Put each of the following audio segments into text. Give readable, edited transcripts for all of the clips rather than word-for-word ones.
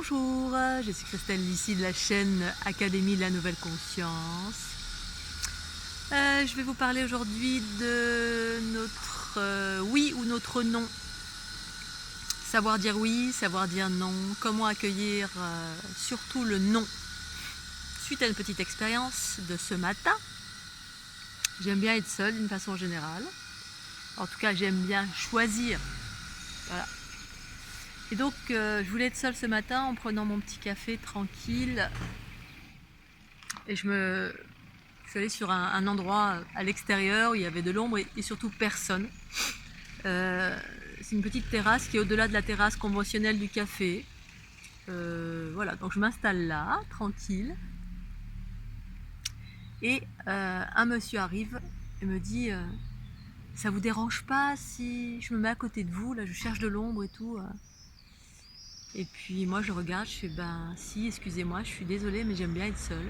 Bonjour, je suis Christelle ici de la chaîne Académie de la Nouvelle Conscience. Je vais vous parler aujourd'hui de notre oui ou notre non. Savoir dire oui, savoir dire non, comment accueillir surtout le non. Suite à une petite expérience de ce matin, j'aime bien être seule d'une façon générale. En tout cas, j'aime bien choisir. Voilà. Et donc, je voulais être seule ce matin en prenant mon petit café tranquille. Et je suis allée sur un endroit à l'extérieur où il y avait de l'ombre et surtout personne. C'est une petite terrasse qui est au-delà de la terrasse conventionnelle du café. Voilà, donc je m'installe là, tranquille. Et un monsieur arrive et me dit ça vous dérange pas si je me mets à côté de vous, là je cherche de l'ombre et tout. Et puis moi je regarde, je fais ben si, excusez-moi, je suis désolée mais j'aime bien être seule.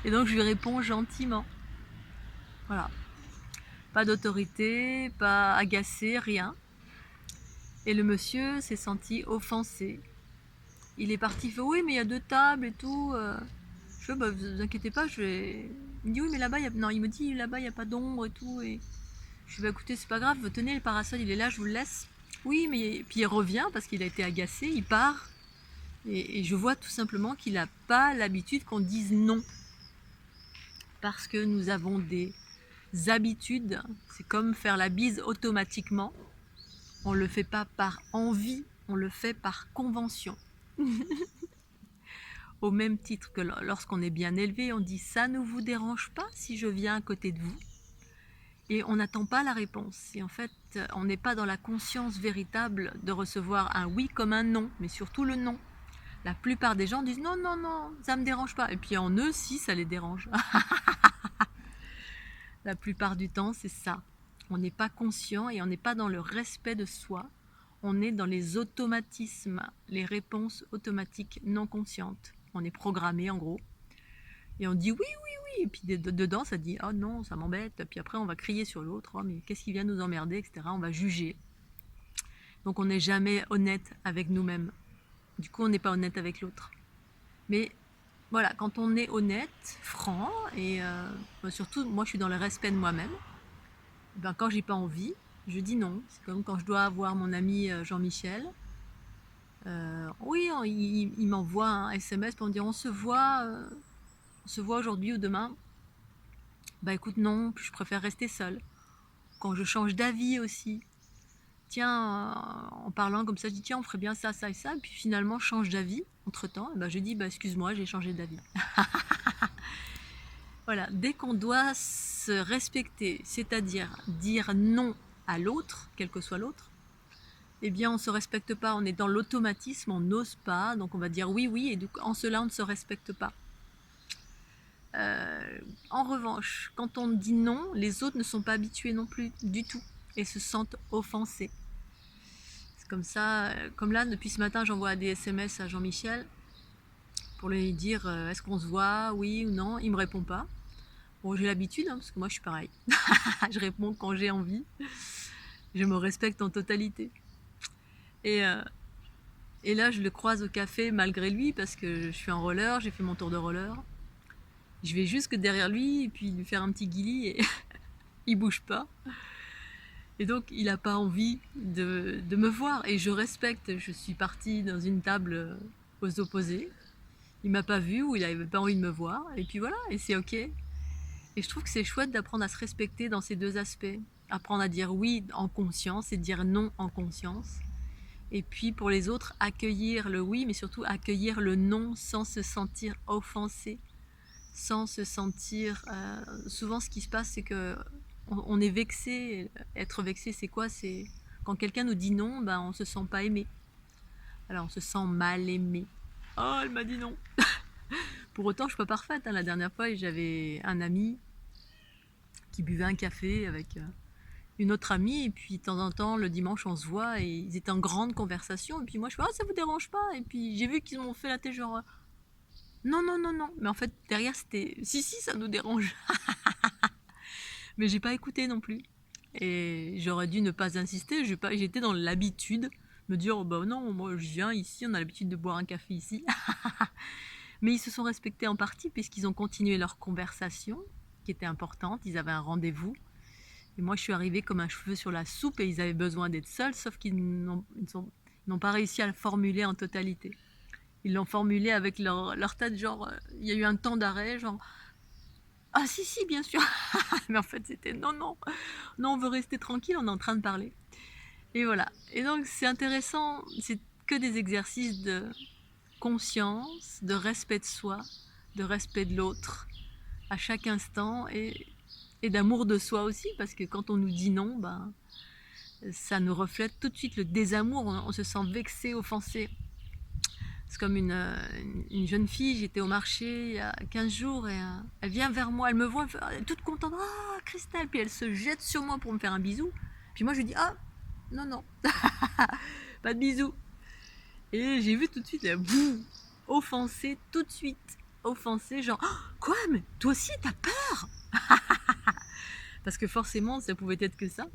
Et donc je lui réponds gentiment. Voilà. Pas d'autorité, pas agacé, rien. Et le monsieur s'est senti offensé. Il est parti, il fait oui mais il y a 2 tables et tout. Je fais bah vous inquiétez pas, je vais... Il me dit oui mais là-bas, non il me dit là-bas il n'y a pas d'ombre et tout. Et je fais bah écoutez c'est pas grave, tenez le parasol il est là, je vous le laisse. Oui mais puis il revient parce qu'il a été agacé, il part. Et je vois tout simplement qu'il n'a pas l'habitude qu'on dise non. Parce que nous avons des habitudes, c'est comme faire la bise automatiquement. On ne le fait pas par envie, on le fait par convention. Au même titre que lorsqu'on est bien élevé, on dit ça ne vous dérange pas si je viens à côté de vous. Et on n'attend pas la réponse. Et en fait, on n'est pas dans la conscience véritable de recevoir un oui comme un non, mais surtout le non. La plupart des gens disent non, non, non, ça ne me dérange pas. Et puis en eux, si, ça les dérange. La plupart du temps, c'est ça. On n'est pas conscient et on n'est pas dans le respect de soi. On est dans les automatismes, les réponses automatiques non conscientes. On est programmé en gros. Et on dit oui, oui, oui. Et puis dedans, ça dit oh non, ça m'embête. Puis après, on va crier sur l'autre. Oh, mais qu'est-ce qui vient nous emmerder, etc. On va juger. Donc on n'est jamais honnête avec nous-mêmes. Du coup, on n'est pas honnête avec l'autre. Mais voilà, quand on est honnête, franc, et surtout, moi je suis dans le respect de moi-même, ben, quand j'ai pas envie, je dis non. C'est comme quand je dois avoir mon ami Jean-Michel. Oui, il m'envoie un SMS pour me dire on se voit aujourd'hui ou demain. Bah écoute non, je préfère rester seule. Quand je change d'avis aussi, tiens, en parlant comme ça, je dis tiens on ferait bien ça, ça et ça, et puis finalement je change d'avis entre temps, et ben je dis bah excuse-moi j'ai changé d'avis. Voilà, dès qu'on doit se respecter, c'est-à-dire dire non à l'autre, quel que soit l'autre, eh bien on ne se respecte pas, on est dans l'automatisme, on n'ose pas, donc on va dire oui, oui, et donc en cela on ne se respecte pas. En revanche, quand on dit non, les autres ne sont pas habitués non plus du tout et se sentent offensés. C'est comme ça, comme là, depuis ce matin, j'envoie des SMS à Jean-Michel pour lui dire est-ce qu'on se voit, oui ou non, il ne me répond pas. Bon, j'ai l'habitude, hein, parce que moi je suis pareil. Je réponds quand j'ai envie. Je me respecte en totalité. Et là, je le croise au café malgré lui, parce que je suis en roller, j'ai fait mon tour de roller. Je vais jusque derrière lui, et puis lui faire un petit guilis, et il bouge pas. Et donc, il n'a pas envie de me voir. Et je respecte, je suis partie dans une table aux opposés. Il m'a pas vu, ou il n'avait pas envie de me voir. Et puis voilà, et c'est ok. Et je trouve que c'est chouette d'apprendre à se respecter dans ces deux aspects. Apprendre à dire oui en conscience et dire non en conscience. Et puis pour les autres, accueillir le oui, mais surtout accueillir le non sans se sentir offensé, sans se sentir... souvent ce qui se passe, c'est que on est vexé. Être vexé, c'est quoi? C'est quand quelqu'un nous dit non, ben, on se sent pas aimé. Alors on se sent mal aimé. Oh, elle m'a dit non. Pour autant, je suis pas parfaite. Hein. La dernière fois, j'avais un ami qui buvait un café avec une autre amie, et puis de temps en temps, le dimanche, on se voit, et ils étaient en grande conversation, et puis moi, je fais « Ah, ça vous dérange pas ?» Et puis j'ai vu qu'ils m'ont fait la tête genre « Non, non, non, non !» Mais en fait, derrière, c'était « Si, si, ça nous dérange !» Mais j'ai pas écouté non plus. Et j'aurais dû ne pas insister, j'étais dans l'habitude me dire oh, bah non, moi je viens ici, on a l'habitude de boire un café ici. Mais ils se sont respectés en partie puisqu'ils ont continué leur conversation qui était importante, ils avaient un rendez-vous. Et moi je suis arrivée comme un cheveu sur la soupe et ils avaient besoin d'être seuls, sauf qu'ils n'ont pas réussi à le formuler en totalité. Ils l'ont formulé avec leur tête, genre, il y a eu un temps d'arrêt, genre, ah si, si, bien sûr. Mais en fait, c'était non, non, non, on veut rester tranquille, on est en train de parler. Et voilà. Et donc, c'est intéressant, c'est que des exercices de conscience, de respect de soi, de respect de l'autre, à chaque instant, et d'amour de soi aussi, parce que quand on nous dit non, ben, ça nous reflète tout de suite le désamour, on se sent vexé, offensé. C'est comme une jeune fille, j'étais au marché il y a 15 jours et elle vient vers moi, elle me voit, elle est toute contente, ah Christelle, puis elle se jette sur moi pour me faire un bisou. Puis moi je lui dis, ah non, non, pas de bisou. Et j'ai vu tout de suite, boum, offensée, tout de suite, offensée, genre, oh, quoi, mais toi aussi t'as peur? Parce que forcément ça pouvait être que ça.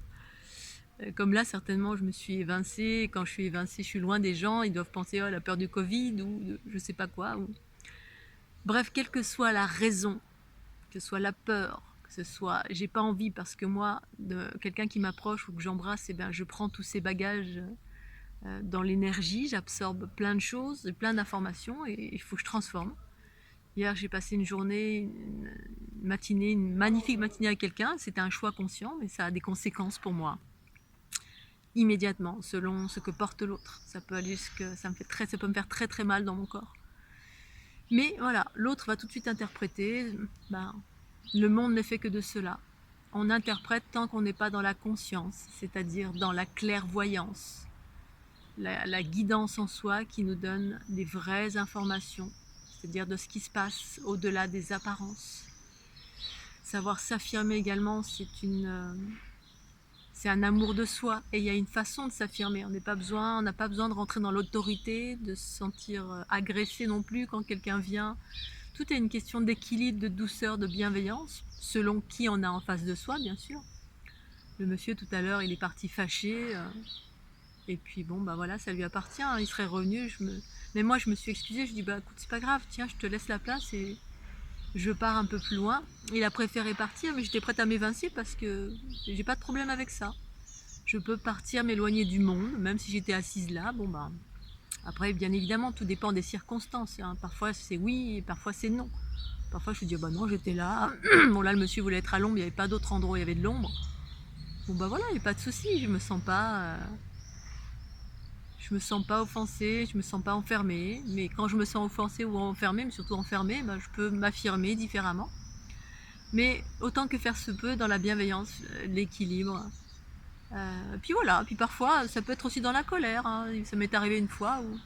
Comme là, certainement, je me suis évincée. Quand je suis évincée, je suis loin des gens. Ils doivent penser oh, la peur du Covid ou de je sais pas quoi. Ou... Bref, quelle que soit la raison, que ce soit la peur, que ce soit... J'ai pas envie parce que moi, de quelqu'un qui m'approche ou que j'embrasse, eh bien, je prends tous ces bagages dans l'énergie. J'absorbe plein de choses, plein d'informations et il faut que je transforme. Hier, j'ai passé une journée, une matinée, une magnifique matinée avec quelqu'un. C'était un choix conscient, mais ça a des conséquences pour moi. Immédiatement, selon ce que porte l'autre. Ça peut aller jusque, ça peut me faire très très mal dans mon corps. Mais voilà, l'autre va tout de suite interpréter. Ben, le monde n'est fait que de cela. On interprète tant qu'on n'est pas dans la conscience, c'est-à-dire dans la clairvoyance, la guidance en soi qui nous donne des vraies informations, c'est-à-dire de ce qui se passe au-delà des apparences. Savoir s'affirmer également, c'est un amour de soi et il y a une façon de s'affirmer. On n'a pas besoin de rentrer dans l'autorité, de se sentir agressé non plus quand quelqu'un vient. Tout est une question d'équilibre, de douceur, de bienveillance, selon qui on a en face de soi, bien sûr. Le monsieur tout à l'heure, il est parti fâché, et puis bon, bah voilà, ça lui appartient, hein, il serait revenu. Mais moi, je me suis excusée, je dis bah écoute, c'est pas grave, tiens, je te laisse la place et je pars un peu plus loin. Il a préféré partir, mais j'étais prête à m'évincer parce que j'ai pas de problème avec ça. Je peux partir, m'éloigner du monde, même si j'étais assise là. Bon bah, après, bien évidemment, tout dépend des circonstances. Hein. Parfois c'est oui, et parfois c'est non. Parfois je me dis bah non, j'étais là. Bon là, le monsieur voulait être à l'ombre, il n'y avait pas d'autre endroit où il y avait de l'ombre. Bon bah voilà, il n'y a pas de souci, je me sens pas offensée, je me sens pas enfermée. Mais quand je me sens offensée ou enfermée, mais surtout enfermée, bah, je peux m'affirmer différemment. Mais autant que faire se peut dans la bienveillance, l'équilibre. Puis voilà, puis parfois ça peut être aussi dans la colère. Hein. Ça m'est arrivé une fois où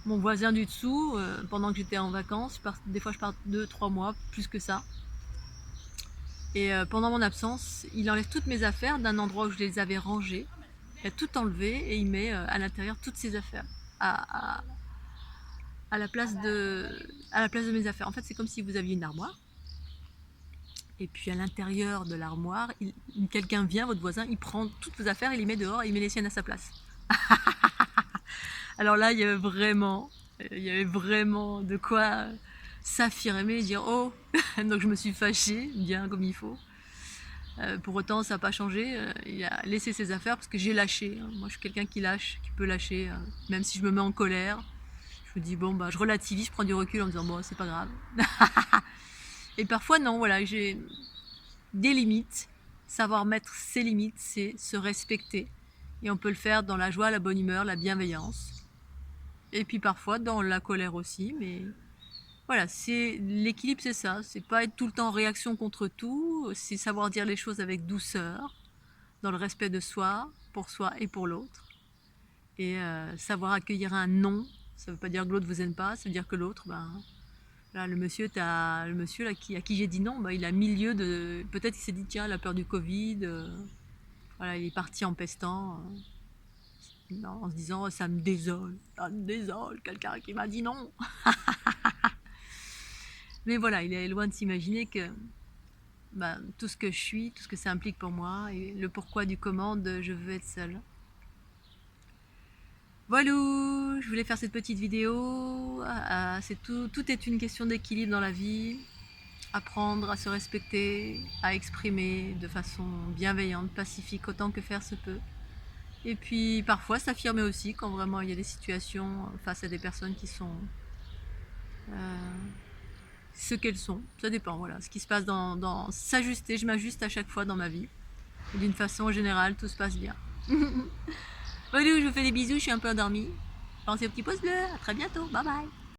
mon voisin du dessous, pendant que j'étais en vacances, des fois je pars 2-3 mois, plus que ça. Et pendant mon absence, il enlève toutes mes affaires d'un endroit où je les avais rangées. Il a tout enlevé et il met à l'intérieur toutes ses affaires. À la place de mes affaires. En fait, c'est comme si vous aviez une armoire. Et puis à l'intérieur de l'armoire, quelqu'un vient, votre voisin, il prend toutes vos affaires, il les met dehors et il met les siennes à sa place. Alors là, il y avait vraiment de quoi s'affirmer et dire oh, donc je me suis fâchée, bien comme il faut. Pour autant, ça n'a pas changé. Il a laissé ses affaires parce que j'ai lâché. Moi, je suis quelqu'un qui lâche, qui peut lâcher, même si je me mets en colère. Je me dis bon, bah, je relativise, je prends du recul en me disant bon, c'est pas grave. Et parfois, non, voilà, j'ai des limites. Savoir mettre ses limites, c'est se respecter. Et on peut le faire dans la joie, la bonne humeur, la bienveillance. Et puis parfois dans la colère aussi, mais voilà, l'équilibre, c'est ça. C'est pas être tout le temps en réaction contre tout, c'est savoir dire les choses avec douceur, dans le respect de soi et pour l'autre. Et savoir accueillir un non, ça veut pas dire que l'autre vous aime pas, ça veut dire que l'autre, ben, là, le monsieur là, à qui j'ai dit non, ben, il a milieu de... Peut-être il s'est dit, tiens, la peur du Covid, voilà, il est parti en pestant, en se disant, oh, ça me désole, quelqu'un qui m'a dit non. Mais voilà, il est loin de s'imaginer que ben, tout ce que je suis, tout ce que ça implique pour moi, et le pourquoi du comment de je veux être seule. Voilà, je voulais faire cette petite vidéo. C'est tout est une question d'équilibre dans la vie. Apprendre à se respecter, à exprimer de façon bienveillante, pacifique, autant que faire se peut. Et puis parfois s'affirmer aussi quand vraiment il y a des situations face à des personnes qui sont ce qu'elles sont. Ça dépend, voilà. Ce qui se passe s'ajuster, je m'ajuste à chaque fois dans ma vie. Et d'une façon générale, tout se passe bien. Voilà, je vous fais des bisous, je suis un peu endormie. Pensez au petit pouce bleu, à très bientôt, bye bye.